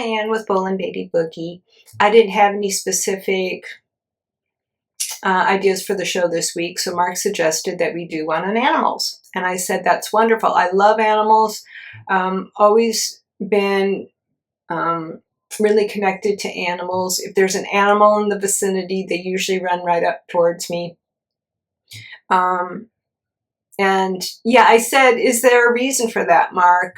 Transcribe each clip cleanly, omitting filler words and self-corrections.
Diane with Bolan-Beaty Boogie. I didn't have any specific ideas for the show this week, so Mark suggested that we do one on animals. And I said, that's wonderful. I love animals. Always been really connected to animals. If there's an animal in the vicinity, they usually run right up towards me. And yeah, I said, is there a reason for that, Mark?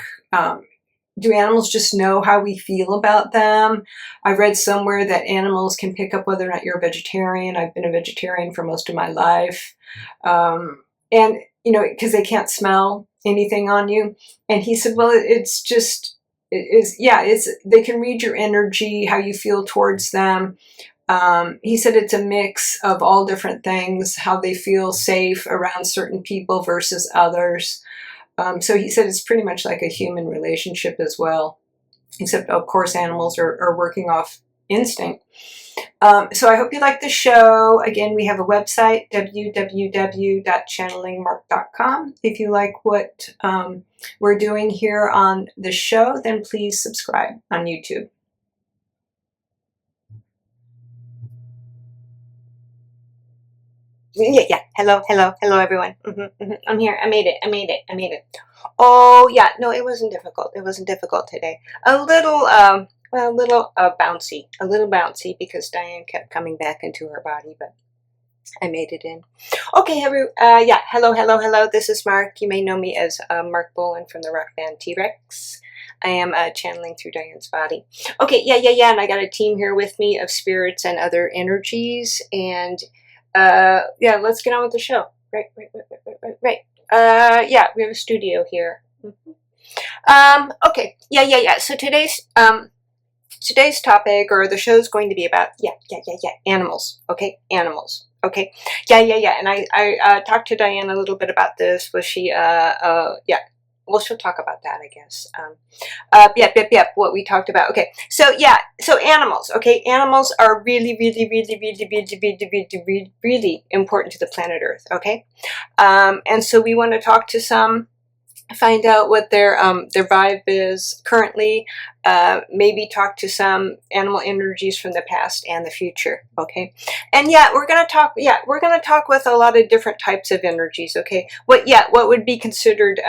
Do animals just know how we feel about them? I read somewhere that animals can pick up whether or not you're a vegetarian. I've been a vegetarian for most of my life. And, you know, because they can't smell anything on you. And he said, well, it's just, they can read your energy, how you feel towards them. He said it's a mix of all different things, how they feel safe around certain people versus others. So he said it's pretty much like a human relationship as well, except of course animals are working off instinct. So I hope you like the show. Again, we have a website, www.channelingmarc.com. If you like what we're doing here on the show, then please subscribe on YouTube. Yeah. Hello, everyone. I'm here. I made it. Oh, yeah. No, it wasn't difficult. It wasn't difficult today. A little bouncy because Diane kept coming back into her body, but I made it in. Okay, yeah. Hello. This is Mark. You may know me as Marc Bolan from the rock band T-Rex. I am channeling through Diane's body. Okay, yeah. And I got a team here with me of spirits and other energies, and yeah, let's get on with the show. Right. Yeah, we have a studio here. Okay. Yeah. So today's topic, or the show's going to be about, animals. Okay, animals. Okay. Yeah. And I talked to Diane a little bit about this. Was she, yeah. Well, she'll talk about that, I guess. Yep. What we talked about. Okay. So yeah. So animals. Okay. Animals are really important to the planet Earth. Okay. And so we want to talk to some, find out what their vibe is currently. Maybe talk to some animal energies from the past and the future. Okay. And yeah, we're gonna talk with a lot of different types of energies. Okay. What would be considered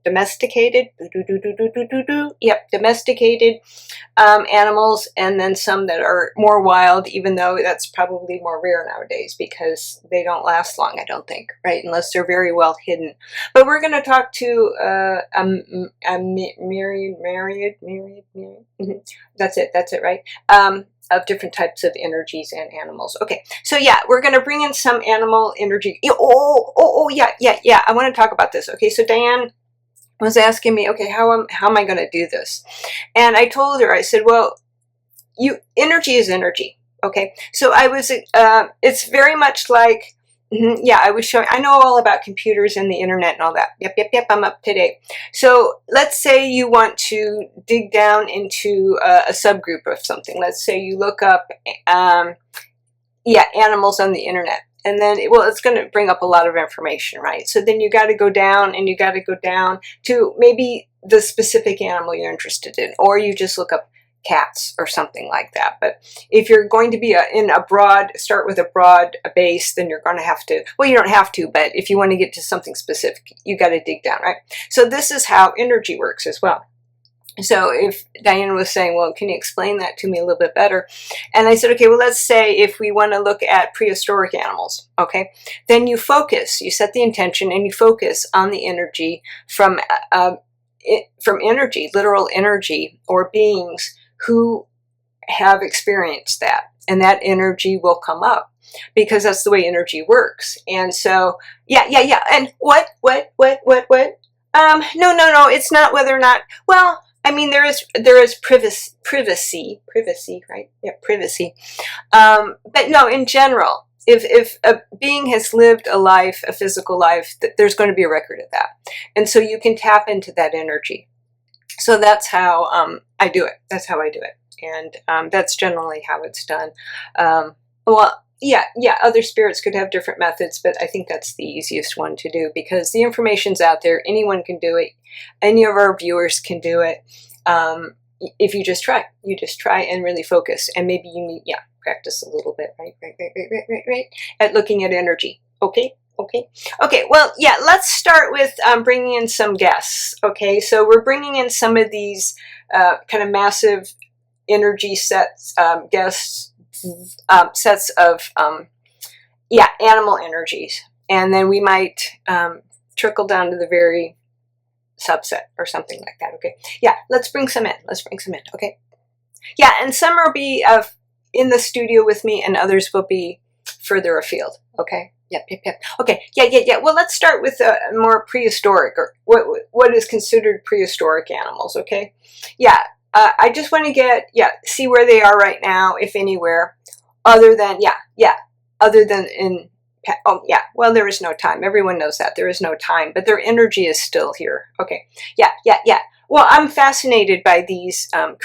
domesticated? Yep, domesticated animals, and then some that are more wild, even though that's probably more rare nowadays because they don't last long, I don't think, right? Unless they're very well hidden. But we're going to talk to myriad. That's it, right? Of different types of energies and animals. Okay, so yeah, we're going to bring in some animal energy. Yeah, I want to talk about this. Okay, so Diane was asking me, okay, how am I going to do this? And I told her, I said, well, energy is energy. Okay, so I was, it's very much like, yeah, I was showing, I know all about computers and the internet and all that. Yep, I'm up to date. So let's say you want to dig down into a subgroup of something. Let's say you look up, animals on the internet. And then, it's going to bring up a lot of information, right? So then you got to go down to maybe the specific animal you're interested in, or you just look up cats or something like that. But if you're going to be start with a broad base, then you're going to have to, well, you don't have to, but if you want to get to something specific, you got to dig down, right? So this is how energy works as well. So if Diane was saying, well, can you explain that to me a little bit better? And I said, okay, well, let's say if we want to look at prehistoric animals, okay, then you set the intention and you focus on the energy from energy, literal energy, or beings who have experienced that. And that energy will come up because that's the way energy works. And so, yeah. And what? No, it's not whether or not, well, I mean, there is privacy, right? Yeah, privacy. But no, in general, if a being has lived a life, a physical life, there's going to be a record of that. And so you can tap into that energy. So that's how I do it. That's how I do it. And that's generally how it's done. Well, yeah, other spirits could have different methods, but I think that's the easiest one to do because the information's out there. Anyone can do it. Any of our viewers can do it. If you just try and really focus, and maybe you need, practice a little bit, right, at looking at energy. Okay. Well, let's start with bringing in some guests. Okay, so we're bringing in some of these kind of massive energy sets, guests, sets of animal energies, and then we might trickle down to the very subset or something like that. Okay, let's bring some in. Okay, and some will be in the studio with me, and others will be further afield. Okay. Yep. Okay. Well, let's start with more prehistoric, or what is considered prehistoric animals. Okay. I just want to see where they are right now, if anywhere, other than in. Well, there is no time. Everyone knows that there is no time, but their energy is still here. Okay. Well, I'm fascinated by these not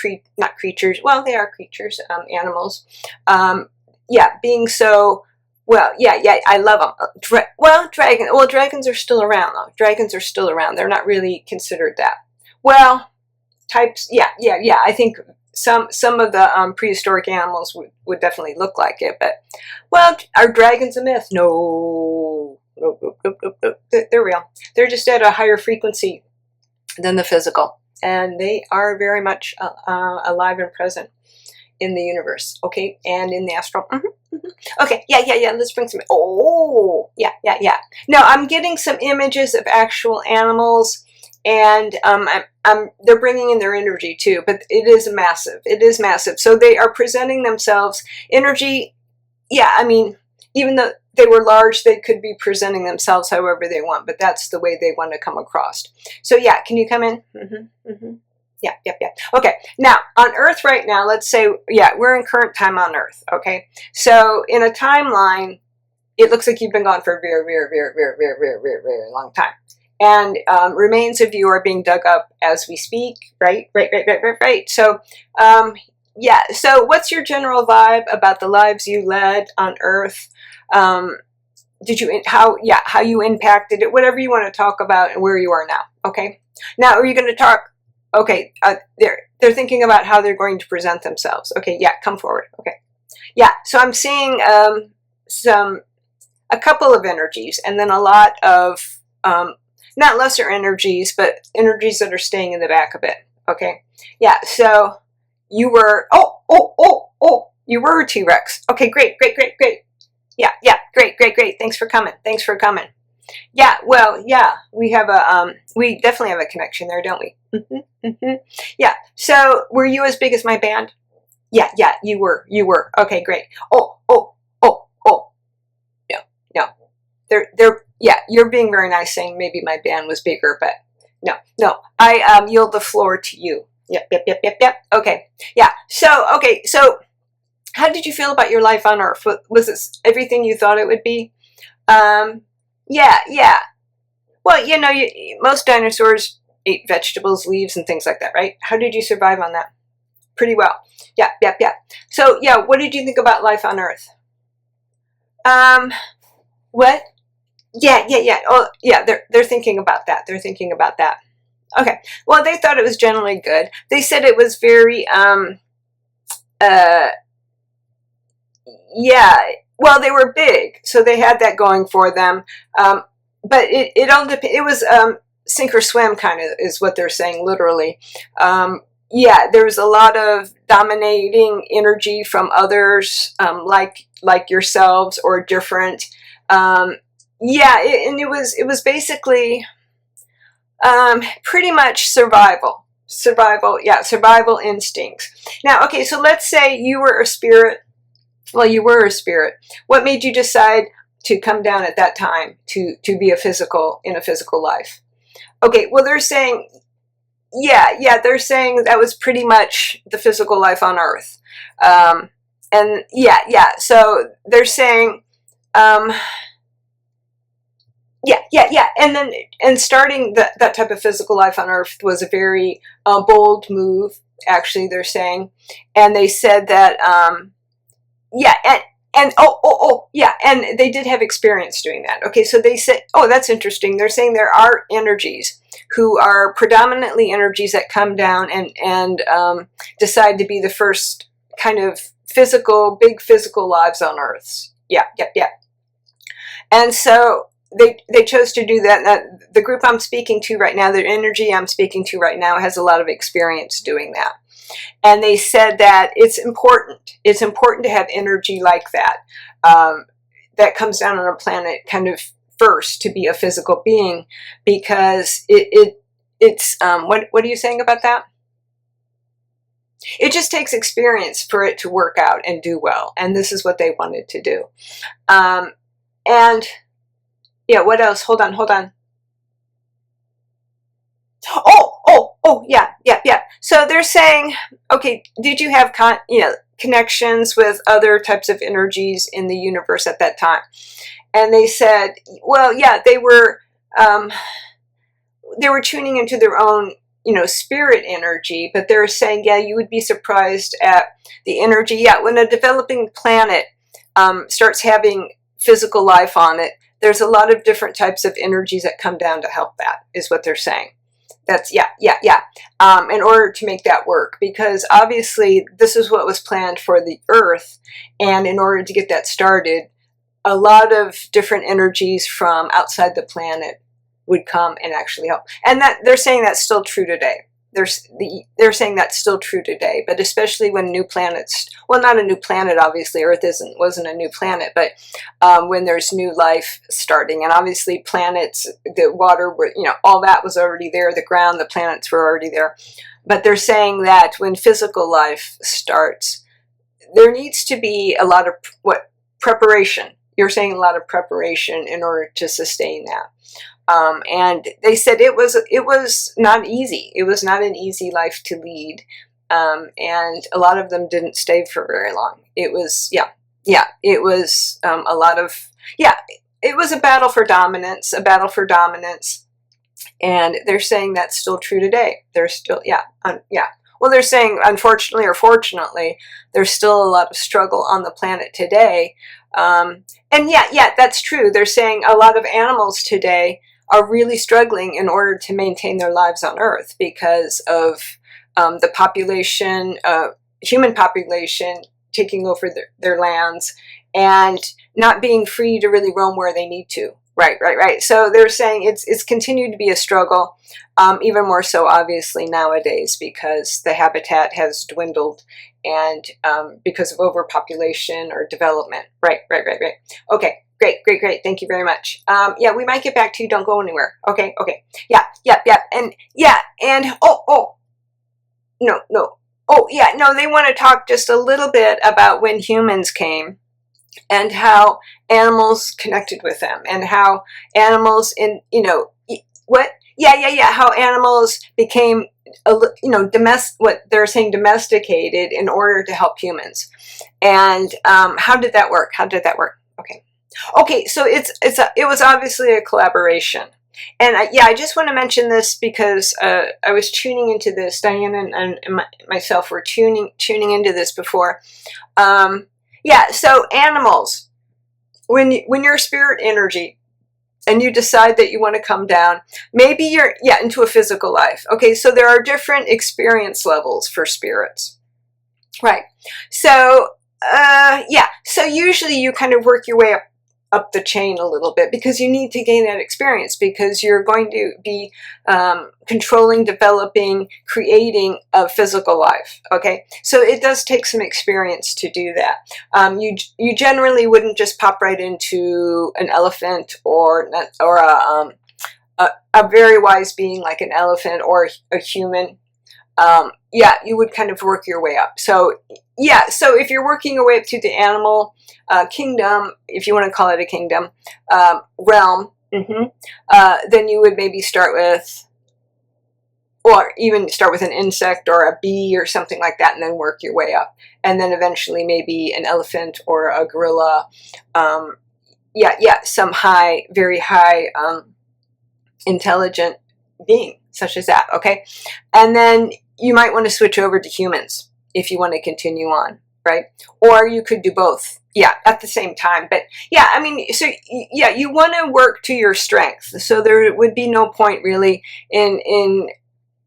creatures. Well, they are creatures, animals. Being so. Well, I love them. Dragons are still around, though. Dragons are still around. They're not really considered that. Well, types, I think some of the prehistoric animals would definitely look like it, but, well, are dragons a myth? No. They're real. They're just at a higher frequency than the physical, and they are very much alive and present in the universe, okay, and in the astral. Okay, let's bring some. No, I'm getting some images of actual animals, and they're bringing in their energy too. But it is massive. So they are presenting themselves energy. I mean, even though they were large, they could be presenting themselves however they want. But that's the way they want to come across. So can you come in? Yeah. Okay, now on Earth right now, let's say, we're in current time on Earth, okay? So in a timeline, it looks like you've been gone for a very, very, very, very, very, very, very, very long time. And remains of you are being dug up as we speak, right? So, so what's your general vibe about the lives you led on Earth? How you impacted it, whatever you want to talk about, and where you are now, okay? Now, are you going to talk? Okay, they're thinking about how they're going to present themselves. Okay, come forward. Okay, so I'm seeing a couple of energies, and then a lot of not lesser energies, but energies that are staying in the back a bit. Okay, so you were you were a T-Rex. Okay, great. Great. Thanks for coming. We have we definitely have a connection there, don't we? So were you as big as my band? You were. Okay, great. No. They're you're being very nice saying maybe my band was bigger, but no. I yield the floor to you. Yep. Okay. So how did you feel about your life on Earth? Was this everything you thought it would be? Well, most dinosaurs ate vegetables, leaves, and things like that, right? How did you survive on that? Pretty well. Yeah. So, what did you think about life on Earth? What? Yeah. Oh, yeah, they're thinking about that. Okay. Well, they thought it was generally good. They said it was very, well, they were big, so they had that going for them. But it all it was sink or swim, kind of, is what they're saying, literally. There was a lot of dominating energy from others, like yourselves or different. And it was basically pretty much survival, instincts. Now, okay, so let's say you were a spirit. Well, you were a spirit. What made you decide to come down at that time to be in a physical life? Okay, well, they're saying, they're saying that was pretty much the physical life on Earth. So they're saying, and starting that type of physical life on Earth was a very bold move, actually, they're saying. And they said that, and they did have experience doing that. Okay, so they said, that's interesting. They're saying there are energies who are predominantly energies that come down and decide to be the first kind of big physical lives on Earth. Yeah. And so they chose to do that. And the group I'm speaking to right now, the energy I'm speaking to right now, has a lot of experience doing that. And they said that it's important. It's important to have energy like that, that comes down on a planet kind of first to be a physical being, because it's what are you saying about that? It just takes experience for it to work out and do well, and this is what they wanted to do. And yeah, what else? Hold on. Oh, yeah. So they're saying, okay, did you have connections with other types of energies in the universe at that time? And they said, well, yeah, they were tuning into their own, spirit energy, but they're saying, yeah, you would be surprised at the energy. Yeah, when a developing planet starts having physical life on it, there's a lot of different types of energies that come down to help that, is what they're saying. That's, yeah. In order to make that work, because obviously this is what was planned for the Earth, and in order to get that started, a lot of different energies from outside the planet would come and actually help. And that they're saying that's still true today. They're saying that's still true today, but especially when new planets, well, not a new planet, obviously, Earth wasn't a new planet, but when there's new life starting, and obviously planets, the water, all that was already there, the ground, the planets were already there. But they're saying that when physical life starts, there needs to be a lot of preparation. You're saying a lot of preparation in order to sustain that. And they said it was not easy. It was not an easy life to lead. And a lot of them didn't stay for very long. It was, it was a lot of, it was a battle for dominance, And they're saying that's still true today. They're still, Well, they're saying, unfortunately or fortunately, there's still a lot of struggle on the planet today. And that's true. They're saying a lot of animals today are really struggling in order to maintain their lives on Earth because of the population, human population taking over their lands and not being free to really roam where they need to. Right. So they're saying it's continued to be a struggle, even more so obviously nowadays because the habitat has dwindled and because of overpopulation or development. Right. Okay. Great. Thank you very much. We might get back to you. Don't go anywhere. Okay. Yeah. And no, they want to talk just a little bit about when humans came and how animals connected with them and how animals how animals became, what they're saying, domesticated in order to help humans. And how did that work? Okay, so it was obviously a collaboration. And I just want to mention this because I was tuning into this. Diana and myself were tuning into this before. So animals, when you're spirit energy and you decide that you want to come down, maybe you're into a physical life. Okay, so there are different experience levels for spirits. Right. So so usually you kind of work your way up the chain a little bit because you need to gain that experience because you're going to be controlling, developing, creating a physical life. Okay, so it does take some experience to do that. You generally wouldn't just pop right into an elephant or a very wise being like an elephant or a human. You would kind of work your way up. So if you're working your way up to the animal kingdom, if you want to call it a kingdom, realm, then you would maybe start with an insect or a bee or something like that and then work your way up. And then eventually maybe an elephant or a gorilla, some very high intelligent being such as that, okay? And then you might want to switch over to humans if you want to continue on, right? Or you could do both, yeah, at the same time. But yeah, I mean, so yeah, you want to work to your strength. So there would be no point really in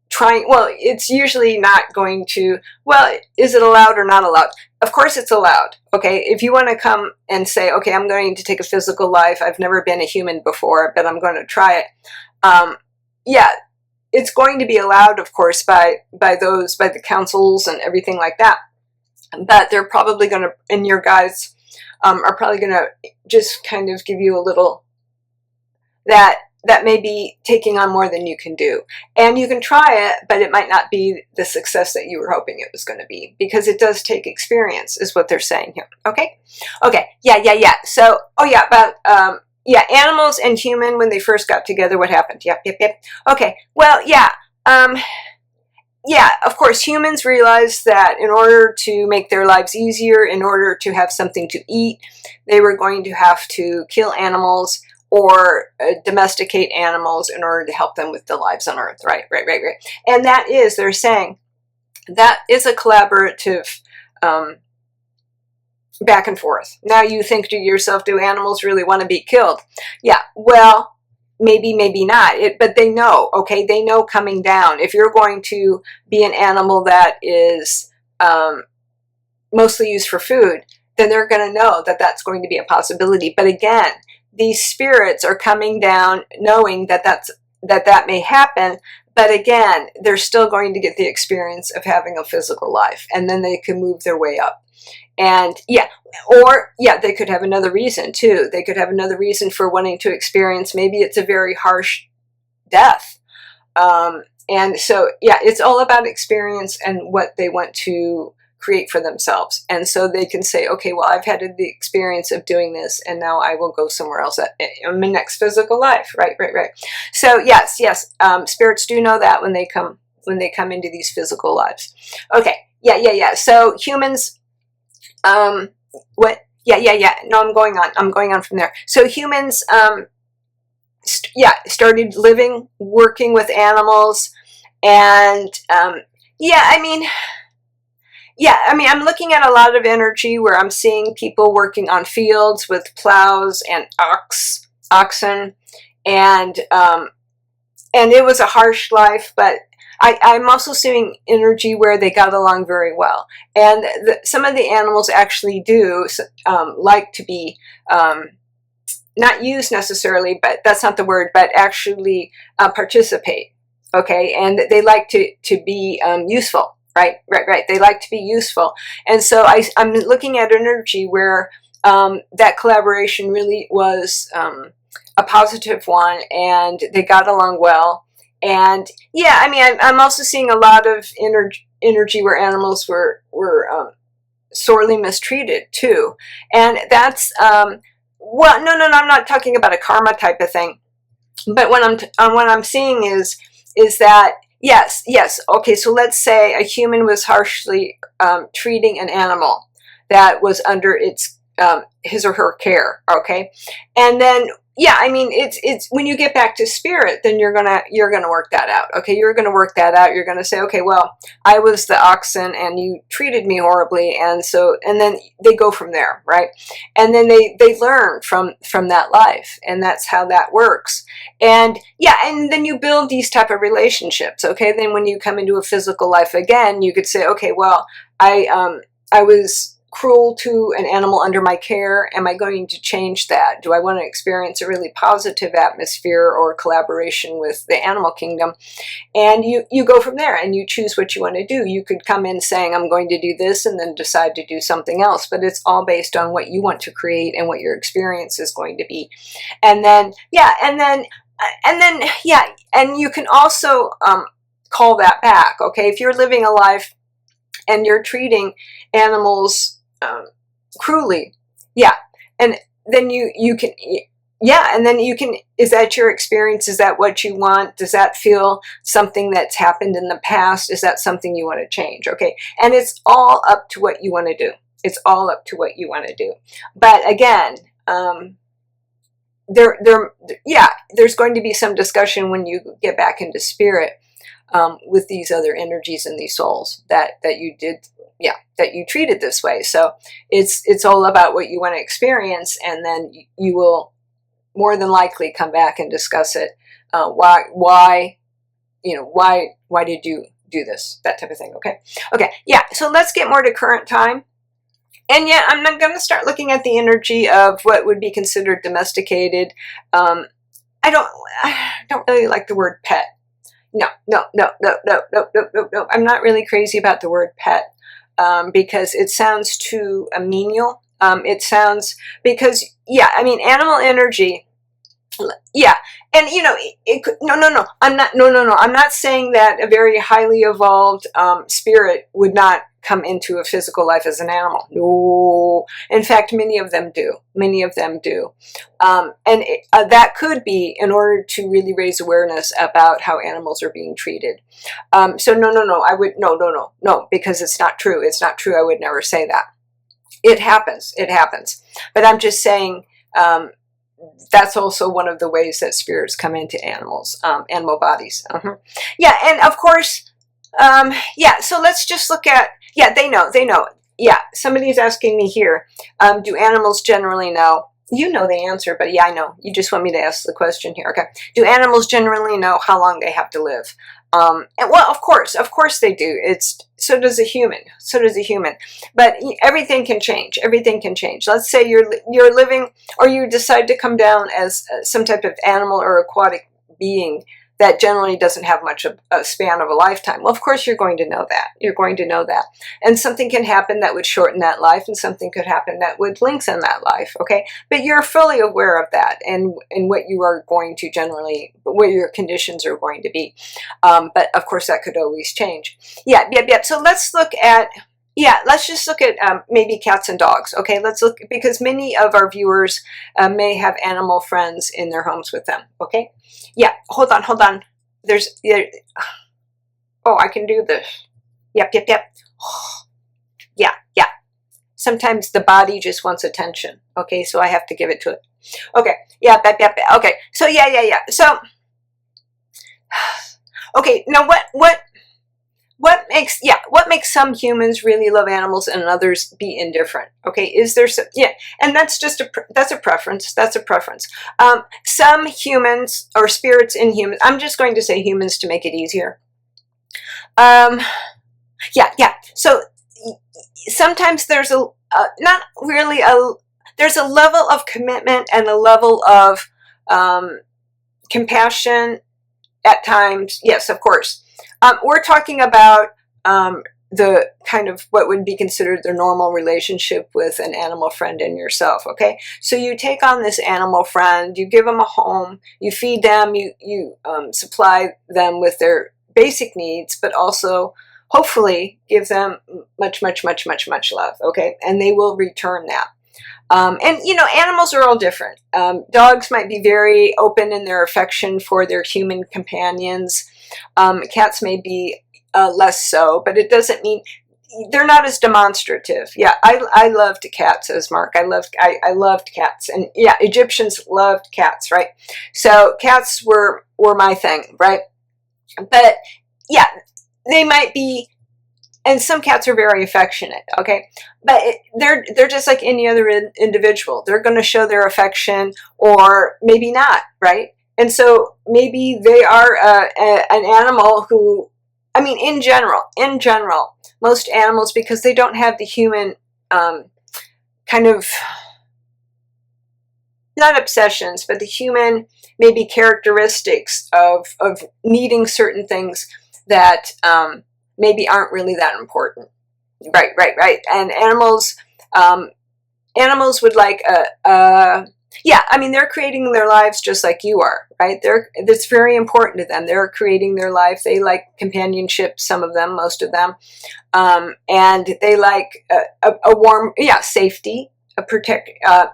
trying. Well, it's usually not going to, well, is it allowed or not allowed? Of course it's allowed, okay? If you want to come and say, okay, I'm going to take a physical life, I've never been a human before, but I'm going to try it. Yeah, it's going to be allowed, of course, by the councils and everything like that. But they're probably going to, and your guides are probably going to just kind of give you a little, that may be taking on more than you can do. And you can try it, but it might not be the success that you were hoping it was going to be, because it does take experience, is what they're saying here. Okay? Okay. Yeah. So, oh yeah, about, yeah, animals and human, when they first got together, what happened? Yep. Okay. Well, yeah. Yeah, of course, humans realized that in order to make their lives easier, in order to have something to eat, they were going to have to kill animals or domesticate animals in order to help them with the lives on Earth, right? And that is, they're saying, that is a collaborative back and forth. Now you think to yourself, do animals really want to be killed? Yeah, well, maybe not, but they know, okay? They know coming down. If you're going to be an animal that is mostly used for food, then they're going to know that that's going to be a possibility. But again, these spirits are coming down knowing that that may happen, but again, they're still going to get the experience of having a physical life, and then they can move their way up. And yeah, or yeah, they could have another reason too. They could have another reason for wanting to experience, maybe it's a very harsh death. And so yeah, it's all about experience and what they want to create for themselves. And so they can say, okay, well, I've had the experience of doing this, and now I will go somewhere else in my next physical life, right? So yes, spirits do know that when they come into these physical lives. Okay, yeah. So humans, what? Yeah. No, I'm going on from there. So humans, started living, working with animals, and I'm looking at a lot of energy where I'm seeing people working on fields with plows and oxen, and it was a harsh life, but I'm also seeing energy where they got along very well. And some of the animals actually do like to be, not used necessarily, but that's not the word, but actually participate, okay? And they like to be useful. Right. They like to be useful. And so I'm looking at energy where that collaboration really was a positive one, and they got along well. And yeah, I'm also seeing a lot of energy where animals were sorely mistreated too. And that's, well, no, I'm not talking about a karma type of thing. But what I'm seeing is that, yes. Okay, so let's say a human was harshly treating an animal that was under its his or her care. Okay, and then it's when you get back to spirit, then you're gonna work that out. Okay, you're gonna work that out. You're gonna say, okay, well, I was the oxen and you treated me horribly, and then they go from there, right? And then they learn from that life, and that's how that works. And yeah, and then you build these type of relationships. Okay, then when you come into a physical life again, you could say, okay, well, I was cruel to an animal under my care. Am I going to change that? Do I want to experience a really positive atmosphere or collaboration with the animal kingdom? And you go from there, and you choose what you want to do. You could come in saying, I'm going to do this, and then decide to do something else, but it's all based on what you want to create and what your experience is going to be. And then and you can also call that back. Okay, if you're living a life and you're treating animals cruelly, and then you can, and then you can, is that your experience? Is that what you want? Does that feel something that's happened in the past? Is that something you want to change? Okay, and it's all up to what you want to do. It's all up to what you want to do. But again, there's going to be some discussion when you get back into spirit with these other energies and these souls that you did yeah, that you treat it this way. So it's all about what you want to experience, and then you will more than likely come back and discuss it. Why did you do this? That type of thing. Okay. Yeah. So let's get more to current time. And yet, I'm not going to start looking at the energy of what would be considered domesticated. I don't really like the word pet. No. I'm not really crazy about the word pet because it sounds too menial. It sounds, because, yeah, I mean, animal energy, yeah. And, no. I'm not saying that a very highly evolved spirit would not come into a physical life as an animal. No. In fact, many of them do. And that could be in order to really raise awareness about how animals are being treated. So no. I would, no, because it's not true. It's not true. I would never say that. It happens. But I'm just saying, that's also one of the ways that spirits come into animals, animal bodies. Yeah, and of course, yeah, so let's just look at, yeah, they know. Yeah, somebody's asking me here, do animals generally know? You know the answer, but yeah, I know. You just want me to ask the question here. Okay. Do animals generally know how long they have to live? And well, of course they do. So does a human. But everything can change. Let's say you're living, or you decide to come down as some type of animal or aquatic being that generally doesn't have much of a span of a lifetime. Well, of course you're going to know that. And something can happen that would shorten that life, and something could happen that would lengthen that life, okay? But you're fully aware of that, and what you are going to generally, what your conditions are going to be. But of course that could always change. Yeah. So let's look at, let's just look at maybe cats and dogs, okay? Let's look, because many of our viewers may have animal friends in their homes with them, okay? Yeah, hold on. Oh, I can do this. Yep. Yeah. Sometimes the body just wants attention, okay? So I have to give it to it. Okay, yeah. Okay, so yeah. So, okay, now what makes some humans really love animals and others be indifferent? Okay, is there some, and that's a preference. Some humans, or spirits in humans, I'm just going to say humans to make it easier. So sometimes there's there's a level of commitment and a level of compassion at times. Yes, of course. We're talking about the kind of what would be considered the normal relationship with an animal friend and yourself, okay? So you take on this animal friend, you give them a home, you feed them, you supply them with their basic needs, but also hopefully give them much love, okay? And they will return that. And, animals are all different. Dogs might be very open in their affection for their human companions. Cats may be less so, but it doesn't mean they're not as demonstrative. Yeah, I loved cats, as Marc. I loved cats, and yeah, Egyptians loved cats, right? So cats were my thing, right? But yeah, they might be, and some cats are very affectionate, okay? But they're just like any other individual. They're going to show their affection, or maybe not, right? And so maybe they are an animal who, I mean, in general, most animals, because they don't have the human kind of, not obsessions, but the human maybe characteristics of needing certain things that maybe aren't really that important. Right. And animals would like they're creating their lives just like you are, right? It's very important to them. They're creating their life. They like companionship, some of them, most of them. And they like a warm, safety,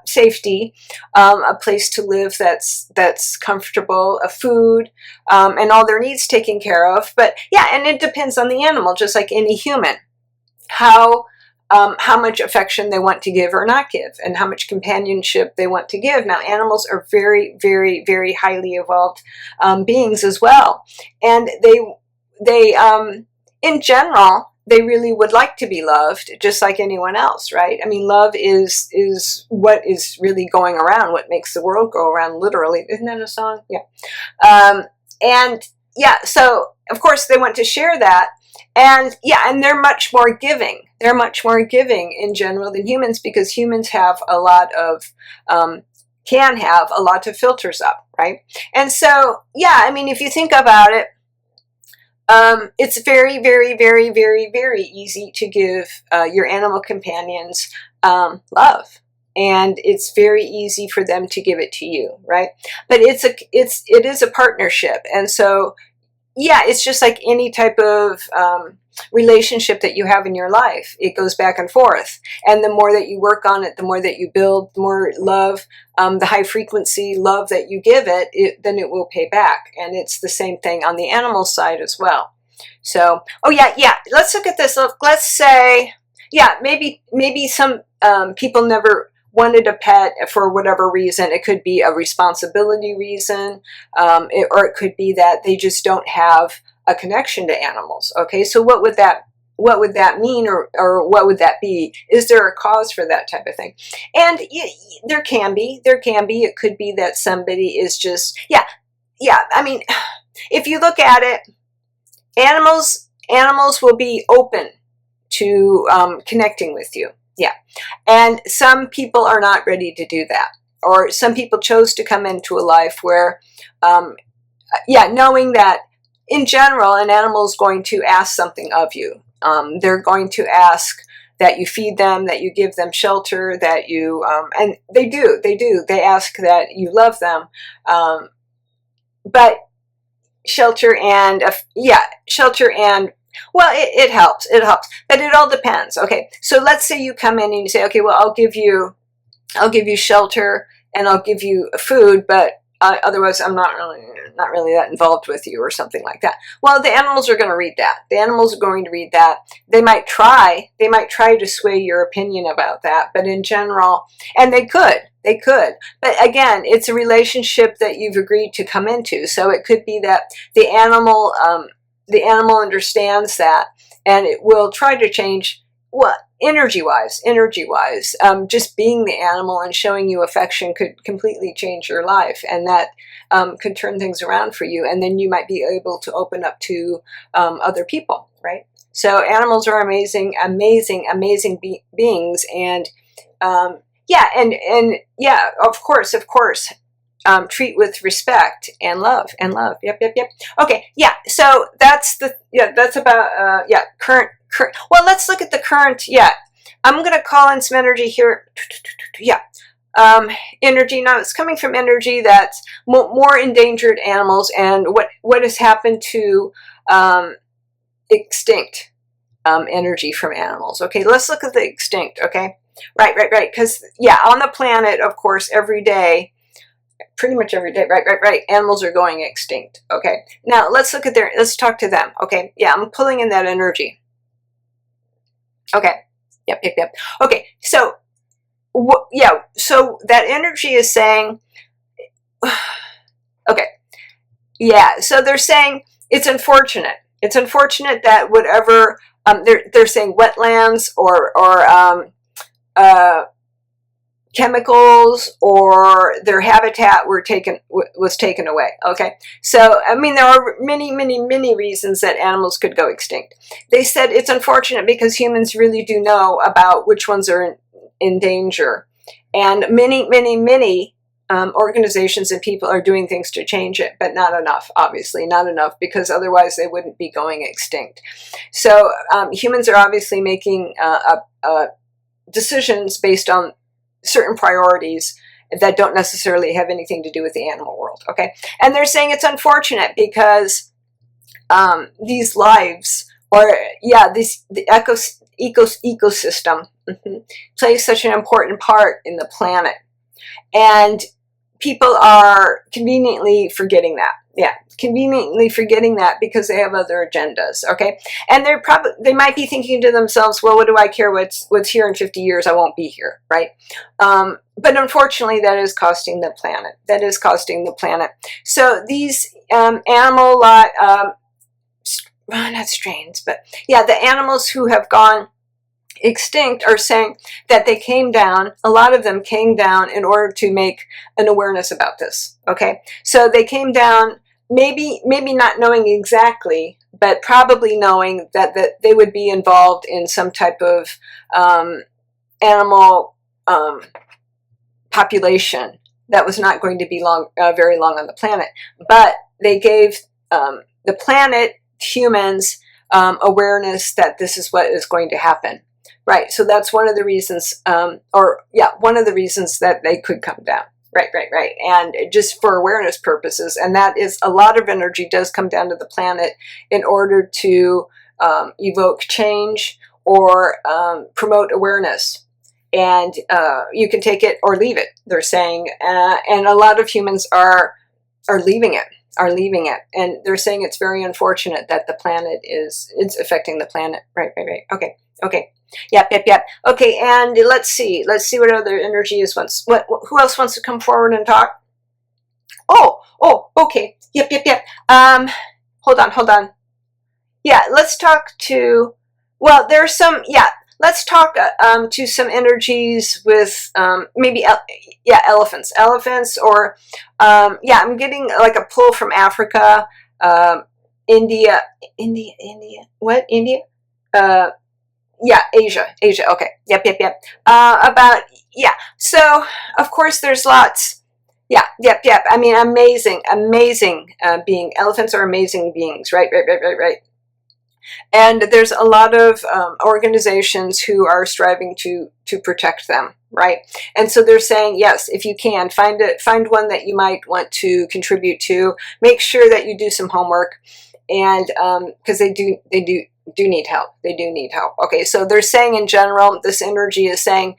safety, a place to live that's comfortable, a food, and all their needs taken care of. But yeah, and it depends on the animal, just like any human, how much affection they want to give or not give, and how much companionship they want to give. Now, animals are very, very, very highly evolved beings as well, and they in general, they really would like to be loved, just like anyone else, right? I mean, love is what is really going around, what makes the world go around, literally. Isn't that a song? Yeah. And yeah, so of course they want to share that. And yeah, and they're much more giving. They're much more giving in general than humans, because humans have a lot of, can have a lot of filters up, right? And so, yeah, I mean, if you think about it, it's very, very, very, very, very easy to give your animal companions love, and it's very easy for them to give it to you, right? But it is a partnership, and so yeah, it's just like any type of relationship that you have in your life. It goes back and forth, and the more that you work on it, the more that you build, the more love, the high frequency love that you give it, then it will pay back. And it's the same thing on the animal side as well. So, oh yeah, let's look at this. Let's say, yeah, maybe some people never wanted a pet for whatever reason. It could be a responsibility reason, or it could be that they just don't have a connection to animals. Okay, so what would that mean, or what would that be? Is there a cause for that type of thing? And there can be. It could be that somebody is just, yeah. I mean, if you look at it, animals will be open to connecting with you. Yeah. And some people are not ready to do that. Or some people chose to come into a life where, knowing that in general, an animal is going to ask something of you. They're going to ask that you feed them, that you give them shelter, that you, and they do. They ask that you love them. But shelter and, well, it helps, but it all depends. Okay, so let's say you come in and you say, okay, well, I'll give you shelter and I'll give you food, but otherwise I'm not really that involved with you, or something like that. Well, the animals are going to read that. The animals are going to read that. They might try to sway your opinion about that, but in general, and they could. But again, it's a relationship that you've agreed to come into. So it could be that the animal understands that, and it will try to change, what, energy-wise, just being the animal and showing you affection could completely change your life, and that could turn things around for you, and then you might be able to open up to other people, right? So animals are amazing beings, and yeah, of course, treat with respect and love. Yep. Okay, yeah. So that's about current. Well, let's look at the current. Yeah, I'm gonna call in some energy here. Yeah, energy. Now it's coming from energy that's more endangered animals, and what has happened to extinct energy from animals. Okay, let's look at the extinct. Okay, right. Because yeah, on the planet, of course, every day. Pretty much every day, right. Animals are going extinct. Okay. Now let's talk to them. Okay. Yeah, I'm pulling in that energy. Okay. Yep. Okay. So, so that energy is saying, okay. Yeah. So they're saying it's unfortunate. It's unfortunate that whatever they're saying wetlands or chemicals or their habitat was taken away. Okay, so I mean there are many reasons that animals could go extinct. They said it's unfortunate because humans really do know about which ones are in danger, and many organizations and people are doing things to change it, but not enough. Obviously, not enough, because otherwise they wouldn't be going extinct. So humans are obviously making decisions based on certain priorities that don't necessarily have anything to do with the animal world. Okay, and they're saying it's unfortunate because these lives, or the ecosystem plays such an important part in the planet, and people are conveniently forgetting that. Yeah, conveniently forgetting that because they have other agendas. Okay, and they might be thinking to themselves, well, what do I care what's here in 50 years? I won't be here, right? But unfortunately, that is costing the planet. So these animal not strains, but yeah, the animals who have gone extinct are saying that they came down, a lot of them came down in order to make an awareness about this. Okay, so they came down maybe not knowing exactly, but probably knowing that they would be involved in some type of animal population that was not going to be very long on the planet, but they gave the planet, humans, awareness that this is what is going to happen. Right, so that's one of the reasons, one of the reasons that they could come down. Right, and just for awareness purposes, and that is a lot of energy does come down to the planet in order to evoke change or promote awareness. And you can take it or leave it, they're saying, and a lot of humans are leaving it. And they're saying it's very unfortunate that the planet it's affecting the planet. Right. Okay. Yep. Okay, and let's see what other energy is. Who else wants to come forward and talk? Oh, okay. Yep. Hold on. Yeah, let's talk to, well, there's some, yeah, let's talk to some energies with maybe, elephants, or, I'm getting like a pull from Africa, India, what, India? Asia, okay, yep, so, of course, there's lots, I mean, amazing being, elephants are amazing beings, right, and there's a lot of organizations who are striving to protect them, right? And so they're saying, yes, if you can, find one that you might want to contribute to. Make sure that you do some homework, and because they do need help. They do need help. Okay, so they're saying in general, this energy is saying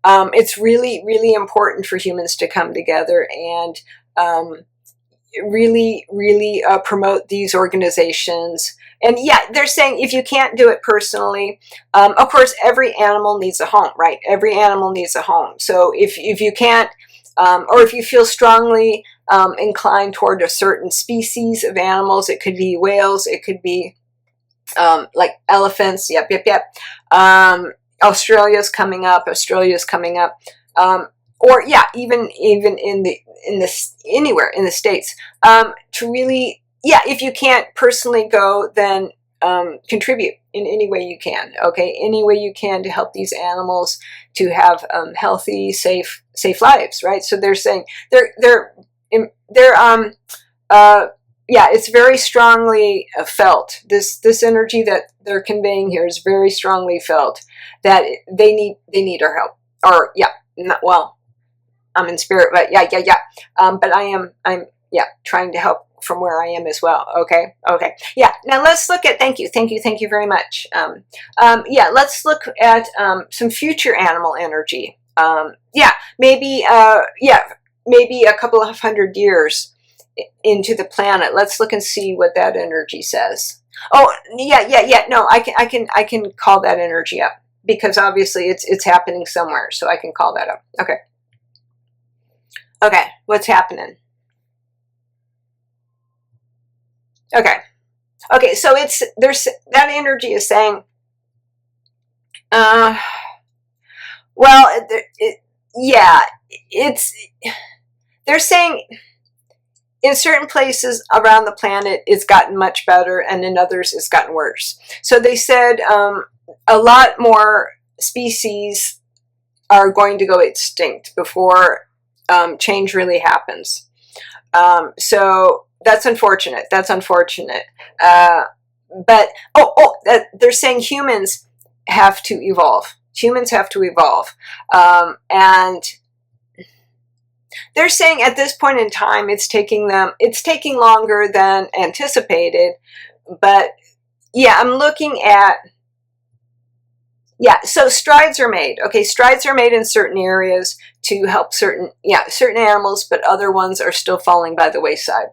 it's really, really important for humans to come together and really promote these organizations. And they're saying if you can't do it personally, of course, every animal needs a home, right? Every animal needs a home. So if you can't, or if you feel strongly inclined toward a certain species of animals, it could be whales, it could be like elephants. Yep. Australia's coming up. Or even anywhere in the States, to really, if you can't personally go, then contribute in any way you can. Okay, any way you can to help these animals to have healthy, safe lives. Right. So they're saying it's very strongly felt. This energy that they're conveying here is very strongly felt that they need our help. Or I'm in spirit, but but I'm trying to help from where I am as well. Okay. Now let's look at, thank you very much. Let's look at some future animal energy. Maybe a couple of 100 years into the planet. Let's look and see what that energy says. Oh, no, I can call that energy up, because obviously it's happening somewhere, so I can call that up. Okay, what's happening? Okay, so there's that energy is saying, they're saying in certain places around the planet it's gotten much better, and in others it's gotten worse. So they said a lot more species are going to go extinct before change really happens. So that's unfortunate. But they're saying humans have to evolve. And they're saying at this point in time, it's taking longer than anticipated. But I'm looking at, so strides are made. Okay, strides are made in certain areas to help certain animals, but other ones are still falling by the wayside.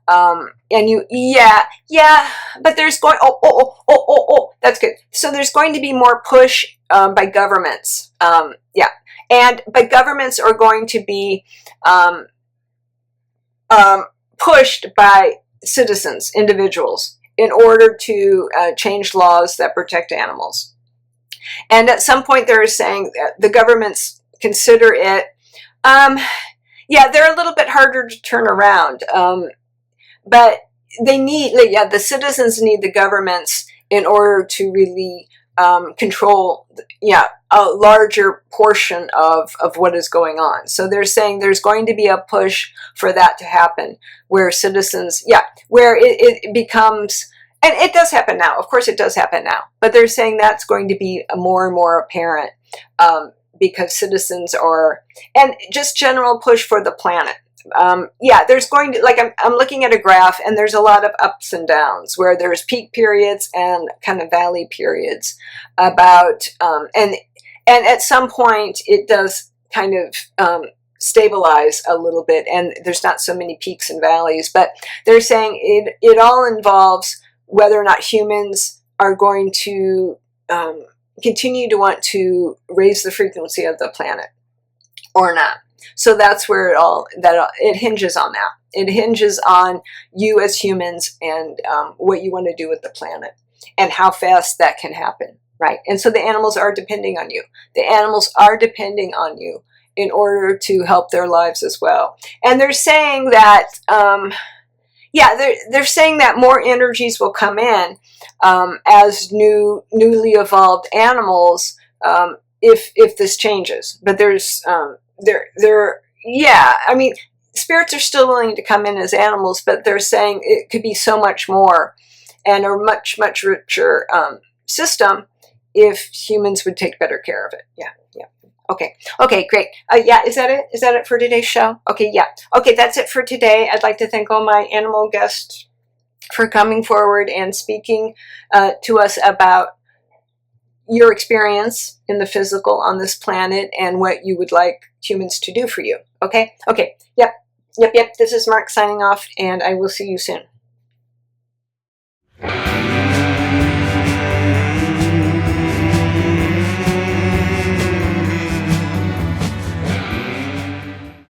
But there's going, that's good. So there's going to be more push by governments. But governments are going to be pushed by citizens, individuals. in order to change laws that protect animals. And at some point they're saying that the governments consider it, yeah, they're a little bit harder to turn around, but they need, yeah, the citizens need the governments in order to really control, yeah, a larger portion of what is going on. So they're saying there's going to be a push for that to happen, where citizens, yeah, where it becomes, and it does happen now, of course it does happen now, but they're saying that's going to be more and more apparent, because citizens are, and just general push for the planet. Yeah, there's going to, like, I'm looking at a graph, and there's a lot of ups and downs, where there's peak periods and kind of valley periods about, and at some point it does kind of stabilize a little bit, and there's not so many peaks and valleys, but they're saying it all involves whether or not humans are going to continue to want to raise the frequency of the planet or not. So that's where it hinges on that. It hinges on you as humans and what you want to do with the planet and how fast that can happen, right? And so the animals are depending on you. The animals are depending on you in order to help their lives as well. And they're saying that, yeah, they're saying that more energies will come in as newly evolved animals if this changes. But there's yeah, I mean, spirits are still willing to come in as animals, but they're saying it could be so much more and a much, much richer system if humans would take better care of it. Yeah, yeah. Okay, great. Yeah, is that it? Is that it for today's show? Okay, yeah. Okay, that's it for today. I'd like to thank all my animal guests for coming forward and speaking to us about your experience in the physical on this planet and what you would like humans to do for you. Okay? Okay. Yep. This is Marc signing off, and I will see you soon.